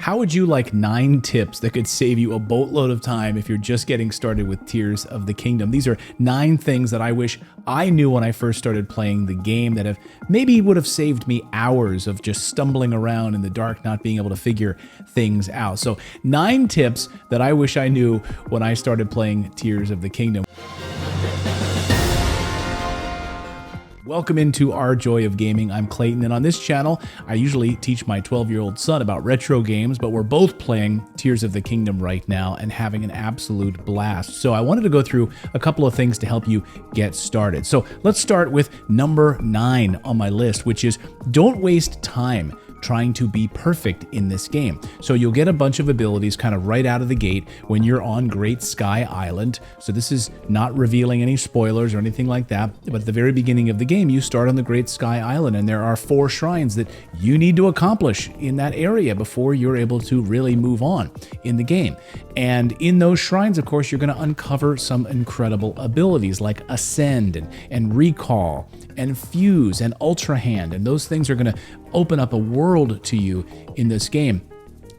How would you like 9 tips that could save you a boatload of time if you're just getting started with Tears of the Kingdom? These are 9 things that I wish I knew when I first started playing the game that would have saved me hours of just stumbling around in the dark, not being able to figure things out. So 9 tips that I wish I knew when I started playing Tears of the Kingdom. Welcome into Our Joy of Gaming. I'm Clayton, and on this channel, I usually teach my 12-year-old son about retro games, but we're both playing Tears of the Kingdom right now and having an absolute blast. So I wanted to go through a couple of things to help you get started. So let's start with number 9 on my list, which is don't waste time trying to be perfect in this game. So you'll get a bunch of abilities kind of right out of the gate when you're on Great Sky Island. So this is not revealing any spoilers or anything like that, but at the very beginning of the game, you start on the Great Sky Island, and there are 4 shrines that you need to accomplish in that area before you're able to really move on in the game. And in those shrines, of course, you're going to uncover some incredible abilities like Ascend and Recall and Fuse and Ultra Hand, and those things are going to open up a world to you in this game.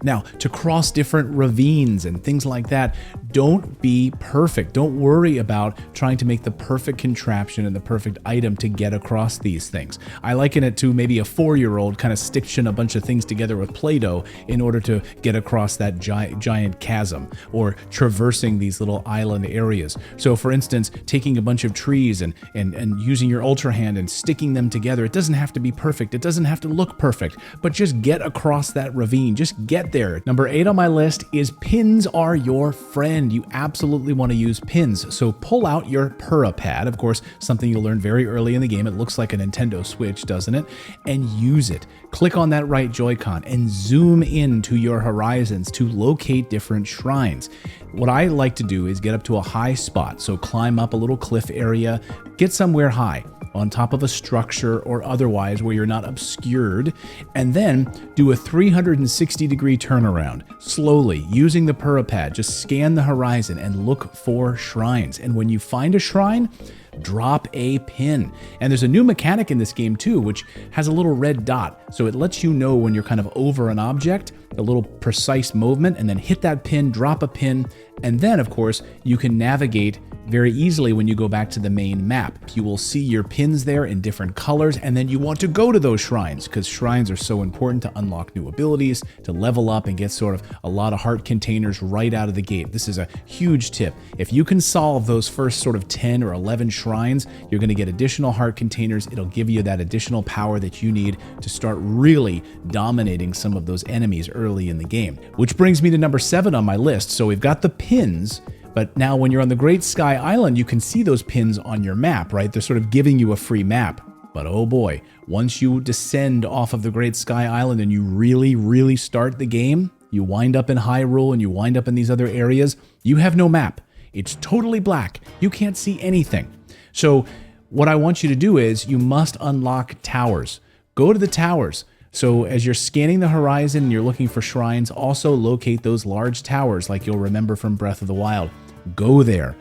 Now, to cross different ravines and things like that, don't be perfect. Don't worry about trying to make the perfect contraption and the perfect item to get across these things. I liken it to maybe a 4-year-old kind of stitching a bunch of things together with Play-Doh in order to get across that giant chasm or traversing these little island areas. So for instance, taking a bunch of trees and using your Ultra Hand and sticking them together, it doesn't have to be perfect. It doesn't have to look perfect, but just get across that ravine. Just get there. Number 8 on my list is pins are your friend. You absolutely want to use pins. So pull out your pad, of course, something you'll learn very early in the game. It looks like a Nintendo Switch, doesn't it? And use it. Click on that right Joy-Con and zoom into your horizons to locate different shrines. What I like to do is get up to a high spot. So climb up a little cliff area, get somewhere high, on top of a structure or otherwise where you're not obscured, and then do a 360-degree turnaround. Slowly, using the pad, just scan the horizon and look for shrines. And when you find a shrine, drop a pin. And there's a new mechanic in this game too, which has a little red dot. So it lets you know when you're kind of over an object, a little precise movement, and then hit that pin, drop a pin, and then of course you can navigate very easily when you go back to the main map. You will see your pins there in different colors, and then you want to go to those shrines because shrines are so important to unlock new abilities, to level up and get sort of a lot of heart containers right out of the gate. This is a huge tip. If you can solve those first sort of 10 or 11 shrines, you're going to get additional heart containers. It'll give you that additional power that you need to start really dominating some of those enemies early in the game. Which brings me to number 7 on my list. So we've got the pins, but now when you're on the Great Sky Island, you can see those pins on your map, right? They're sort of giving you a free map. But oh boy, once you descend off of the Great Sky Island and you really start the game, you wind up in Hyrule and you wind up in these other areas, you have no map. It's totally black. You can't see anything. So what I want you to do is you must unlock towers. Go to the towers. So as you're scanning the horizon and you're looking for shrines, also locate those large towers like you'll remember from Breath of the Wild. Go there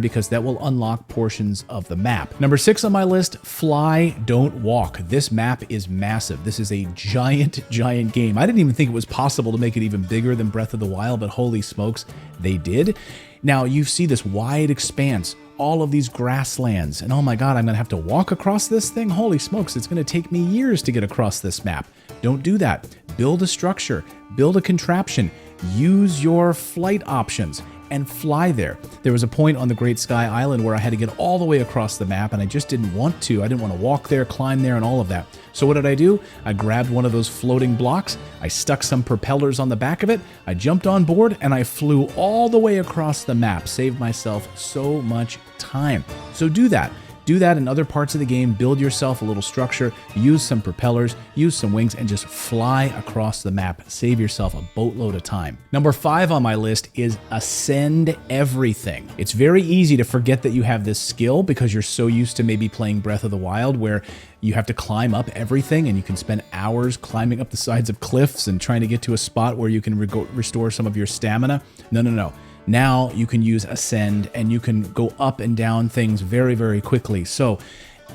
because that will unlock portions of the map. Number 6 on my list, fly, don't walk. This map is massive. This is a giant game. I didn't even think it was possible to make it even bigger than Breath of the Wild, but holy smokes, they did. Now you see this wide expanse, all of these grasslands, and oh my God, I'm gonna have to walk across this thing? Holy smokes, it's gonna take me years to get across this map. Don't do that. Build a structure, build a contraption, use your flight options, and fly there. There was a point on the Great Sky Island where I had to get all the way across the map, and I just didn't want to. I didn't want to walk there, climb there, and all of that. So what did I do? I grabbed one of those floating blocks, I stuck some propellers on the back of it, I jumped on board, and I flew all the way across the map. Saved myself so much time. So do that. Do that in other parts of the game. Build yourself a little structure, use some propellers, use some wings, and just fly across the map. Save yourself a boatload of time. Number 5 on my list is ascend everything. It's very easy to forget that you have this skill because you're so used to maybe playing Breath of the Wild where you have to climb up everything and you can spend hours climbing up the sides of cliffs and trying to get to a spot where you can restore some of your stamina. No. Now you can use Ascend and you can go up and down things very quickly. So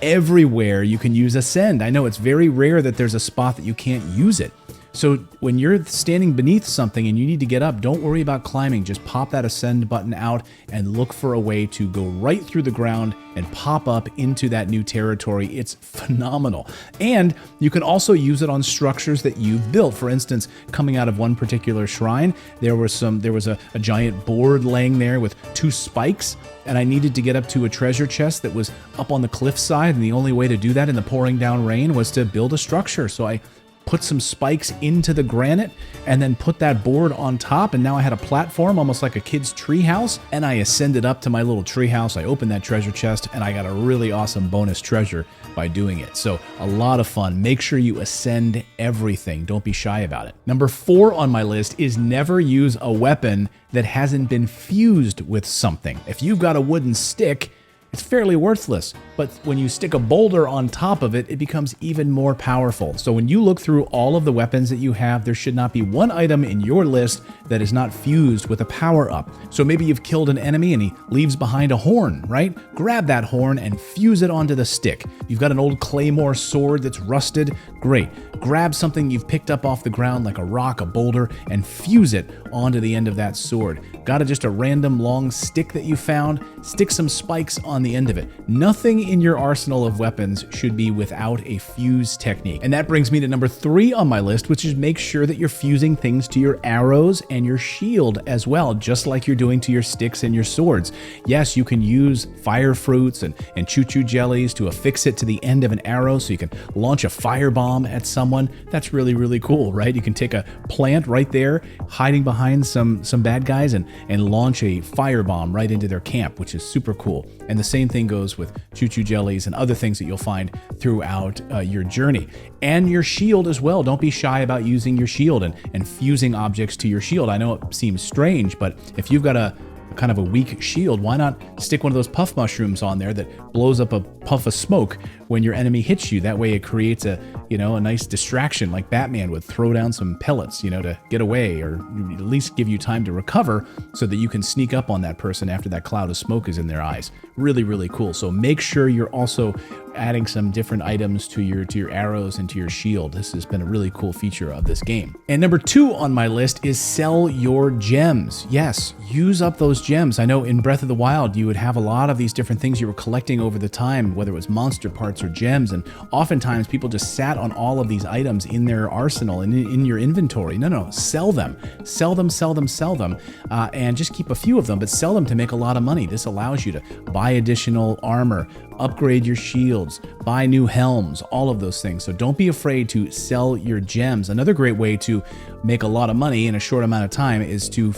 everywhere you can use Ascend. I know it's very rare that there's a spot that you can't use it. So when you're standing beneath something and you need to get up, don't worry about climbing. Just pop that ascend button out and look for a way to go right through the ground and pop up into that new territory. It's phenomenal. And you can also use it on structures that you've built. For instance, coming out of one particular shrine, there was a giant board laying there with 2 spikes, and I needed to get up to a treasure chest that was up on the cliffside, and the only way to do that in the pouring down rain was to build a structure. So I put some spikes into the granite and then put that board on top, and now I had a platform almost like a kid's tree house, and I ascended up to my little tree house. I opened that treasure chest and I got a really awesome bonus treasure by doing it. So a lot of fun. Make sure you ascend everything. Don't be shy about it. Number 4 on my list is never use a weapon that hasn't been fused with something. If you've got a wooden stick, it's fairly worthless, but when you stick a boulder on top of it, it becomes even more powerful. So when you look through all of the weapons that you have, there should not be one item in your list that is not fused with a power-up. So maybe you've killed an enemy and he leaves behind a horn, right? Grab that horn and fuse it onto the stick. You've got an old claymore sword that's rusted, great. Grab something you've picked up off the ground like a rock, a boulder, and fuse it onto the end of that sword. Got just a random long stick that you found, stick some spikes on the end of it. Nothing in your arsenal of weapons should be without a fuse technique. And that brings me to number 3 on my list, which is make sure that you're fusing things to your arrows and your shield as well, just like you're doing to your sticks and your swords. Yes, you can use fire fruits and choo-choo jellies to affix it to the end of an arrow so you can launch a firebomb at someone. That's really, really cool, right? You can take a plant right there, hiding behind some bad guys, and launch a firebomb right into their camp, which is super cool. And the same thing goes with choo-choo jellies and other things that you'll find throughout your journey. And your shield as well. Don't be shy about using your shield and fusing objects to your shield. I know it seems strange, but if you've got a kind of a weak shield, why not stick one of those puff mushrooms on there that blows up a puff of smoke when your enemy hits you? That way it creates a nice distraction, like Batman would throw down some pellets, to get away, or at least give you time to recover so that you can sneak up on that person after that cloud of smoke is in their eyes. Really, really cool. So make sure you're also adding some different items to your arrows and to your shield. This has been a really cool feature of this game. And number 2 on my list is sell your gems. Yes, use up those gems. I know in Breath of the Wild, you would have a lot of these different things you were collecting over the time, whether it was monster parts or gems, and oftentimes people just sat on all of these items in their arsenal and in your inventory. No, sell them. Sell them, and just keep a few of them, but sell them to make a lot of money. This allows you to buy additional armor, upgrade your shields, buy new helms, all of those things. So don't be afraid to sell your gems. Another great way to make a lot of money in a short amount of time is to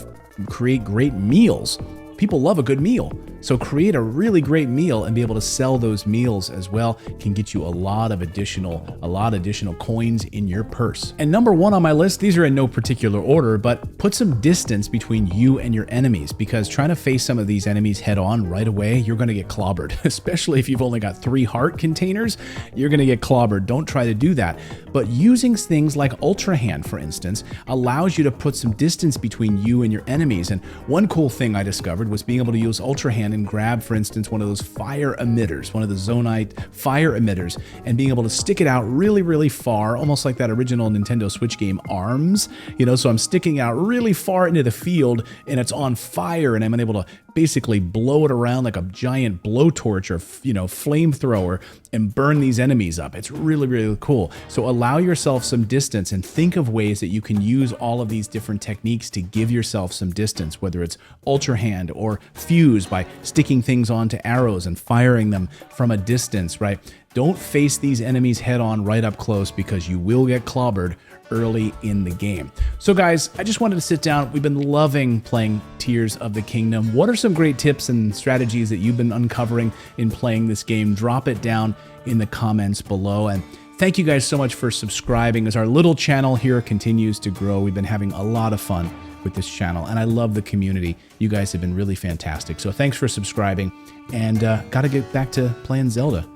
create great meals. People love a good meal. So create a really great meal and be able to sell those meals as well. Can get you a lot of additional coins in your purse. And number 1 on my list, these are in no particular order, but put some distance between you and your enemies, because trying to face some of these enemies head on right away, you're going to get clobbered. Especially if you've only got 3 heart containers, you're going to get clobbered. Don't try to do that. But using things like Ultra Hand, for instance, allows you to put some distance between you and your enemies. And one cool thing I discovered was being able to use Ultra Hand and grab, for instance, one of those fire emitters, one of the Zonite fire emitters, and being able to stick it out really, really far, almost like that original Nintendo Switch game ARMS. So I'm sticking out really far into the field and it's on fire, and I'm able to basically blow it around like a giant blowtorch or flamethrower and burn these enemies up. It's really, really cool. So allow yourself some distance and think of ways that you can use all of these different techniques to give yourself some distance, whether it's Ultra Hand or fuse by sticking things onto arrows and firing them from a distance, right? Don't face these enemies head on right up close, because you will get clobbered early in the game. So guys, I just wanted to sit down. We've been loving playing Tears of the Kingdom. What are some great tips and strategies that you've been uncovering in playing this game? Drop it down in the comments below. And thank you guys so much for subscribing as our little channel here continues to grow. We've been having a lot of fun with this channel, and I love the community. You guys have been really fantastic. So thanks for subscribing, and gotta get back to playing Zelda.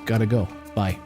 Gotta go. Bye.